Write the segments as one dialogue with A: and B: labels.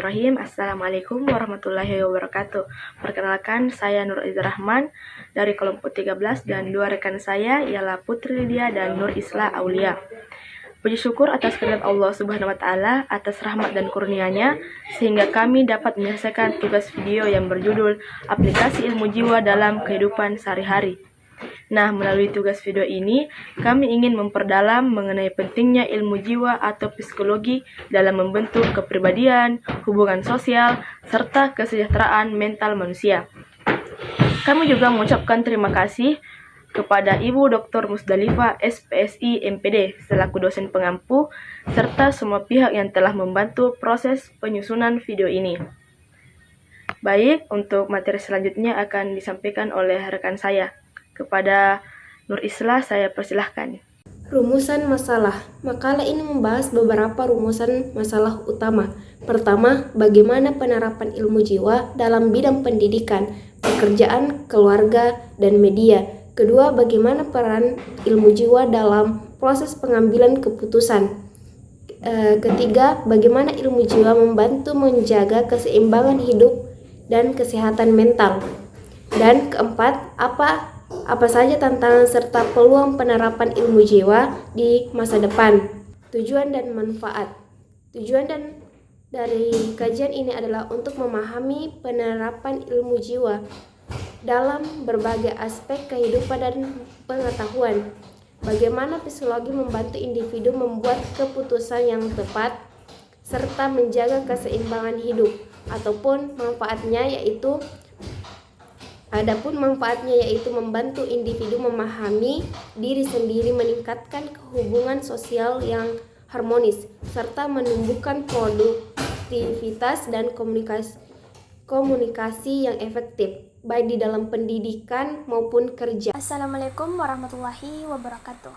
A: Bismillahirrahmanirrahim. Assalamualaikum warahmatullahi wabarakatuh. Perkenalkan, saya Nur Izzah Rahman dari kelompok 13 dan dua rekan saya ialah Putri Lydia dan Nur Isla Aulia. Puji syukur atas kehadirat Allah Subhanahu wa taala atas rahmat dan kurnia-Nya sehingga kami dapat menyelesaikan tugas video yang berjudul Aplikasi Ilmu Jiwa dalam Kehidupan Sehari-hari. Nah, melalui tugas video ini, kami ingin memperdalam mengenai pentingnya ilmu jiwa atau psikologi dalam membentuk kepribadian, hubungan sosial, serta kesejahteraan mental manusia. Kami juga mengucapkan terima kasih kepada Ibu Dr. Musdalifah SPSI MPD selaku dosen pengampu, serta semua pihak yang telah membantu proses penyusunan video ini. Baik, untuk materi selanjutnya akan disampaikan oleh rekan saya. Kepada Nur Isla, saya persilahkan.
B: Rumusan masalah. Makalah ini membahas beberapa rumusan masalah utama. Pertama, bagaimana penerapan ilmu jiwa dalam bidang pendidikan, pekerjaan, keluarga, dan media. Kedua, bagaimana peran ilmu jiwa dalam proses pengambilan keputusan. Ketiga, bagaimana ilmu jiwa membantu menjaga keseimbangan hidup dan kesehatan mental. Dan keempat, apa saja tantangan serta peluang penerapan ilmu jiwa di masa depan. Tujuan dan manfaat. Tujuan dari kajian ini adalah untuk memahami penerapan ilmu jiwa dalam berbagai aspek kehidupan dan pengetahuan. Bagaimana psikologi membantu individu membuat keputusan yang tepat serta menjaga keseimbangan hidup. Adapun manfaatnya yaitu membantu individu memahami diri sendiri, meningkatkan hubungan sosial yang harmonis, serta menumbuhkan produktivitas dan komunikasi yang efektif, baik di dalam pendidikan maupun kerja.
C: Assalamualaikum warahmatullahi wabarakatuh.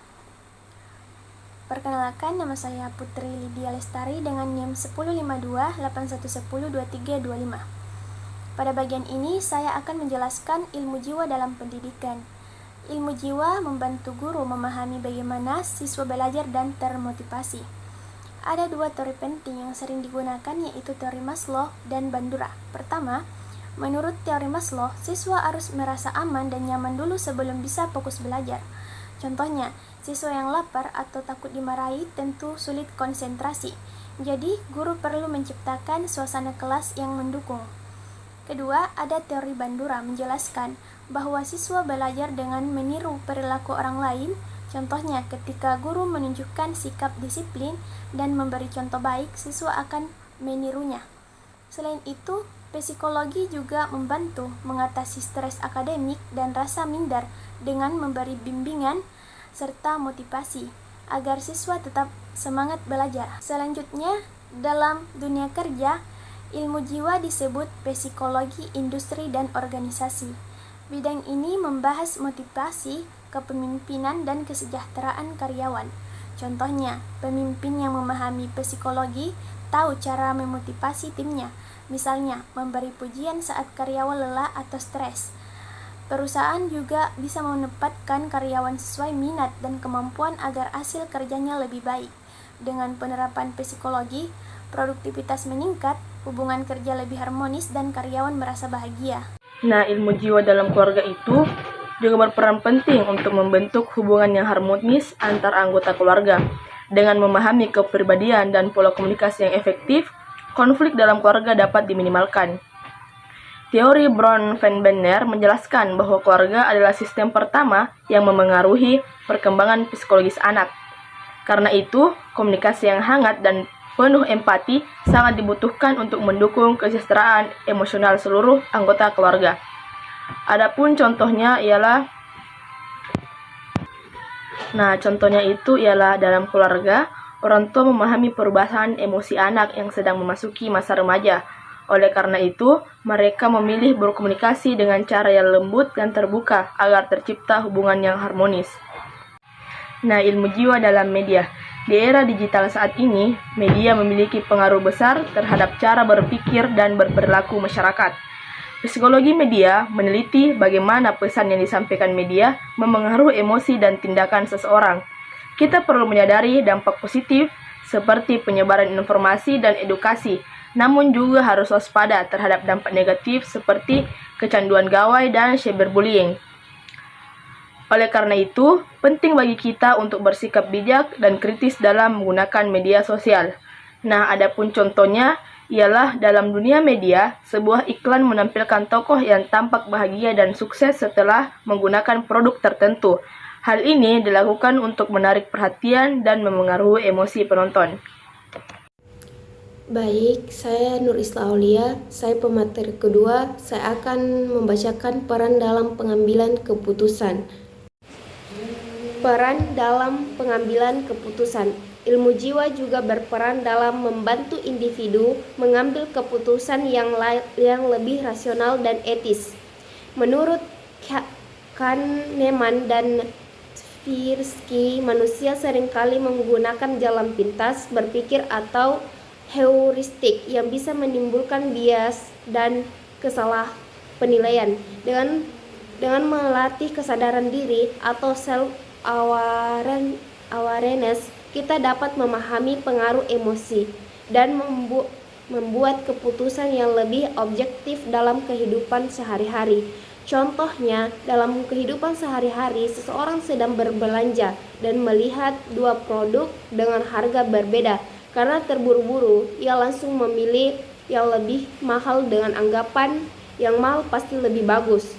C: Perkenalkan, nama saya Putri Lydia Lestari dengan NIM 105281102325. Pada bagian ini, saya akan menjelaskan ilmu jiwa dalam pendidikan. Ilmu jiwa membantu guru memahami bagaimana siswa belajar dan termotivasi. Ada dua teori penting yang sering digunakan, yaitu teori Maslow dan Bandura. Pertama, menurut teori Maslow, siswa harus merasa aman dan nyaman dulu sebelum bisa fokus belajar. Contohnya, siswa yang lapar atau takut dimarahi tentu sulit konsentrasi. Jadi, guru perlu menciptakan suasana kelas yang mendukung. Kedua, ada teori Bandura menjelaskan bahwa siswa belajar dengan meniru perilaku orang lain. Contohnya, ketika guru menunjukkan sikap disiplin dan memberi contoh baik, siswa akan menirunya. Selain itu, psikologi juga membantu mengatasi stres akademik dan rasa minder dengan memberi bimbingan serta motivasi agar siswa tetap semangat belajar. Selanjutnya, dalam dunia kerja, ilmu jiwa disebut psikologi industri dan organisasi. Bidang ini membahas motivasi, kepemimpinan, dan kesejahteraan karyawan. Contohnya, pemimpin yang memahami psikologi tahu cara memotivasi timnya, misalnya memberi pujian saat karyawan lelah atau stres. Perusahaan juga bisa menempatkan karyawan sesuai minat dan kemampuan agar hasil kerjanya lebih baik. Dengan penerapan psikologi, produktivitas meningkat, hubungan kerja lebih harmonis, dan karyawan merasa bahagia.
A: Nah, ilmu jiwa dalam keluarga itu juga berperan penting untuk membentuk hubungan yang harmonis antar anggota keluarga. Dengan memahami kepribadian dan pola komunikasi yang efektif, konflik dalam keluarga dapat diminimalkan. Teori Brown-Van-Benner menjelaskan bahwa keluarga adalah sistem pertama yang memengaruhi perkembangan psikologis anak. Karena itu, komunikasi yang hangat dan penuh empati sangat dibutuhkan untuk mendukung kesejahteraan emosional seluruh anggota keluarga. Adapun contohnya ialah dalam keluarga, orang tua memahami perubahan emosi anak yang sedang memasuki masa remaja. Oleh karena itu, mereka memilih berkomunikasi dengan cara yang lembut dan terbuka agar tercipta hubungan yang harmonis. Nah, ilmu jiwa dalam media. Di era digital saat ini, media memiliki pengaruh besar terhadap cara berpikir dan berperilaku masyarakat. Psikologi media meneliti bagaimana pesan yang disampaikan media memengaruhi emosi dan tindakan seseorang. Kita perlu menyadari dampak positif seperti penyebaran informasi dan edukasi namun juga harus waspada terhadap dampak negatif seperti kecanduan gawai dan cyberbullying. Oleh karena itu, penting bagi kita untuk bersikap bijak dan kritis dalam menggunakan media sosial. Nah, adapun contohnya ialah dalam dunia media, sebuah iklan menampilkan tokoh yang tampak bahagia dan sukses setelah menggunakan produk tertentu. Hal ini dilakukan untuk menarik perhatian dan memengaruhi emosi penonton.
B: Baik, saya Nur Isla Aulia, saya pemateri kedua. Saya akan membacakan peran dalam pengambilan keputusan. Peran dalam pengambilan keputusan. Ilmu jiwa juga berperan dalam membantu individu mengambil keputusan yang lebih rasional dan etis. Menurut Kahneman dan Tversky, manusia seringkali menggunakan jalan pintas berpikir atau heuristik yang bisa menimbulkan bias dan kesalah penilaian. Dengan melatih kesadaran diri atau self awareness, kita dapat memahami pengaruh emosi dan membuat keputusan yang lebih objektif dalam kehidupan sehari-hari. Contohnya, dalam kehidupan sehari-hari, seseorang sedang berbelanja dan melihat dua produk dengan harga berbeda. Karena terburu-buru, ia langsung memilih yang lebih mahal dengan anggapan yang mahal pasti lebih bagus.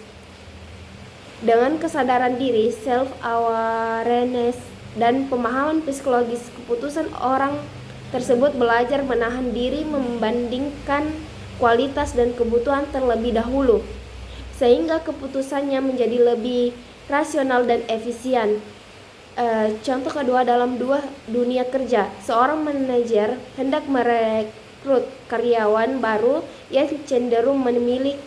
B: Dengan kesadaran diri, self-awareness, dan pemahaman psikologis keputusan, orang tersebut belajar menahan diri membandingkan kualitas dan kebutuhan terlebih dahulu, sehingga keputusannya menjadi lebih rasional dan efisien. Contoh kedua, dalam dunia kerja, seorang manajer hendak merekrut karyawan baru, ia cenderung memilih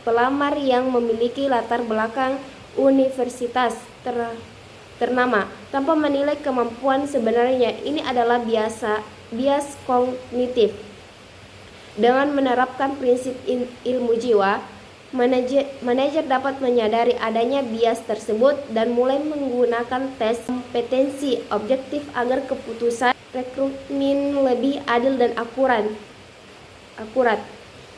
B: pelamar yang memiliki latar belakang universitas ternama tanpa menilai kemampuan sebenarnya. Ini adalah bias kognitif. Dengan menerapkan prinsip ilmu jiwa, manajer dapat menyadari adanya bias tersebut dan mulai menggunakan tes kompetensi objektif agar keputusan rekrutmen lebih adil dan akurat.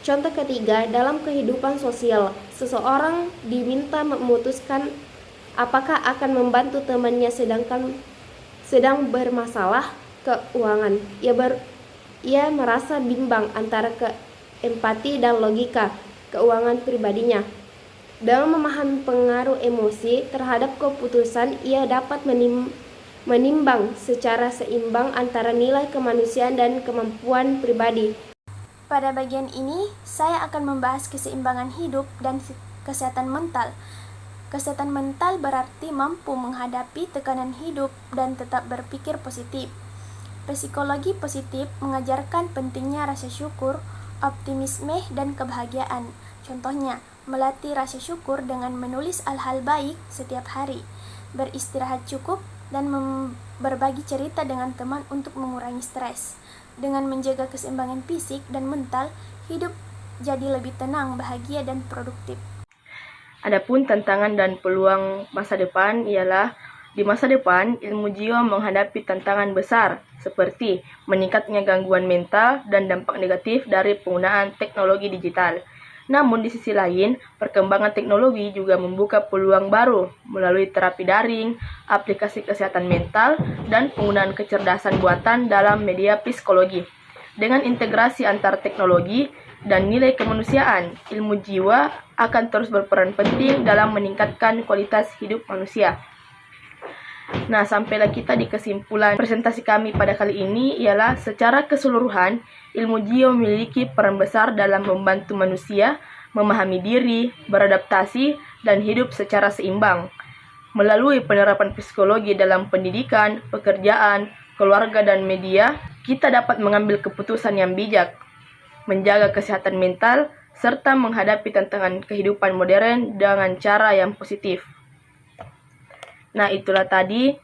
B: Contoh ketiga, dalam kehidupan sosial, seseorang diminta memutuskan apakah akan membantu temannya sedang bermasalah keuangan. Ia merasa bimbang antara empati dan logika keuangan pribadinya. Dengan memahami pengaruh emosi terhadap keputusan, ia dapat menimbang secara seimbang antara nilai kemanusiaan dan kemampuan pribadi.
C: Pada bagian ini, saya akan membahas keseimbangan hidup dan kesehatan mental. Kesehatan mental berarti mampu menghadapi tekanan hidup dan tetap berpikir positif. Psikologi positif mengajarkan pentingnya rasa syukur, optimisme, dan kebahagiaan. Contohnya, melatih rasa syukur dengan menulis hal-hal baik setiap hari, beristirahat cukup, dan berbagi cerita dengan teman untuk mengurangi stres. Dengan menjaga keseimbangan fisik dan mental, hidup jadi lebih tenang, bahagia, dan produktif.
A: Adapun tantangan dan peluang masa depan ialah di masa depan, ilmu jiwa menghadapi tantangan besar seperti meningkatnya gangguan mental dan dampak negatif dari penggunaan teknologi digital. Namun di sisi lain, perkembangan teknologi juga membuka peluang baru melalui terapi daring, aplikasi kesehatan mental, dan penggunaan kecerdasan buatan dalam media psikologi. Dengan integrasi antar teknologi dan nilai kemanusiaan, ilmu jiwa akan terus berperan penting dalam meningkatkan kualitas hidup manusia. Nah, sampailah kita di kesimpulan presentasi kami pada kali ini ialah secara keseluruhan, ilmu jiwa memiliki peran besar dalam membantu manusia memahami diri, beradaptasi, dan hidup secara seimbang. Melalui penerapan psikologi dalam pendidikan, pekerjaan, keluarga, dan media, kita dapat mengambil keputusan yang bijak, menjaga kesehatan mental, serta menghadapi tantangan kehidupan modern dengan cara yang positif. Nah, itulah tadi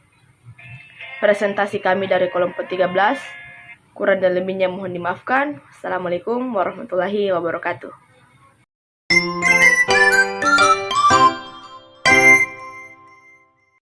A: presentasi kami dari kelompok 13. Kurang dan lebihnya mohon dimaafkan. Assalamualaikum warahmatullahi wabarakatuh.